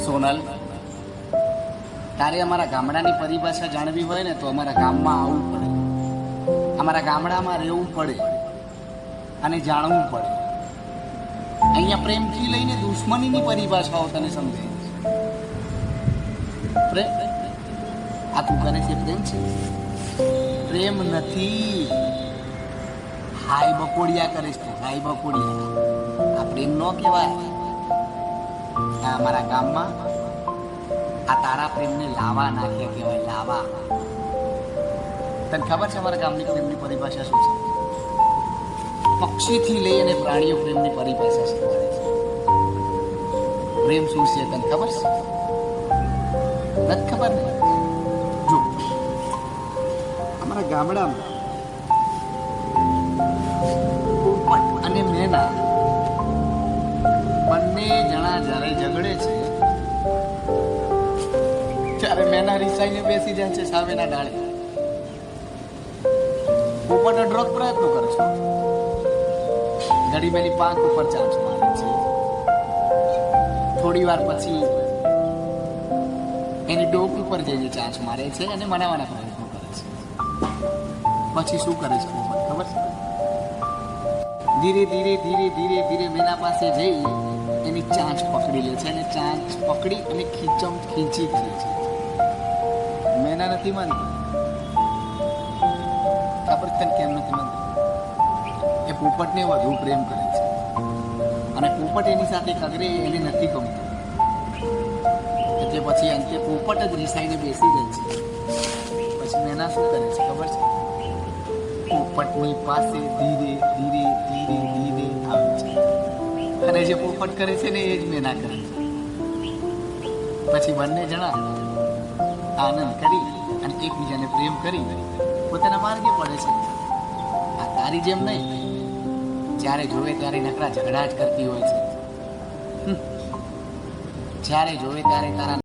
સોનલ, તારે અમારા ગામડાની પરિભાષા જાણવી હોય ને તો અમારા ગામમાં આવવું પડે, અમારા ગામડામાં રહેવું પડે અને જાણવું પડે. અહીંયા પ્રેમથી લઈને દુશ્મનીની પરિભાષાઓ તને સમજે. પ્રેમ આ તું કરે છે પ્રેમ છે? પ્રેમ નથી, હાય બકોડિયા કરે છે તું, હાય બકોડિયા. આ પ્રેમ ન કહેવાય. આ અમારા ગામમાં આ તારા પ્રેમને લાવા નાખ્યા કહેવાય, લાવા. તને ખબર છે અમારા ગામની પ્રેમની પરિભાષા શું છે? પક્ષીથી લઈ અને પ્રાણીઓ પ્રેમની પરિભાષા શીખવાડે છે. પ્રેમ શું છે તને ખબર છે? નથી ખબર ને? જો અમારા ગામડામાં પોપટ અને મેના બંને જણા જ્યારે ઝઘડે છે ત્યારે મેના રિસાઈને બેસી જાય છે સામેના ડાળે. પોપટ અઢળક પ્રયત્નો કરે છે, ઘડી બેની પાંખ ઉપર ચાંચ મારે છે. થોડી વાર પછી એની ડોક ઉપર જઈને ચાંચ મારે છે અને મનાવવાના પ્રયત્નો કરે છે. પછી શું કરે છે પોપટ ખબર છે? ધીરે ધીરે ધીરે ધીરે ધીરે મેના પાસે જઈ એની ચાંચ પકડી લે છે અને ચાંચ પકડી અને ખીચી છે. મેના નથી માનતી. ખબર તને કેમ નથી માનતી? એ પોપટને વધુ પ્રેમ કરે છે અને પોપટ એની સાથે કગરે એને નથી ગમતું. એટલે પછી અંતે પોપટ જ રિસાઈને બેસી જાય છે. પછી મેના શું કરે છે ખબર છે? પોપટની પાસે ધીરે ધીરે ધીરે ધીરે આવે છે અને જે પોપટ કરે છે ને એ જ મેના કરે છે. પછી બંને જણા આનંદ કરી અને એકબીજાને પ્રેમ કરી પોતાના માર્ગે પડે છે. આ તારી જેમ નહીં, જ્યારે જોવે ત્યારે નકરા ઝઘડા જ કરતી હોય છે. જ્યારે જોવે ત્યારે તારા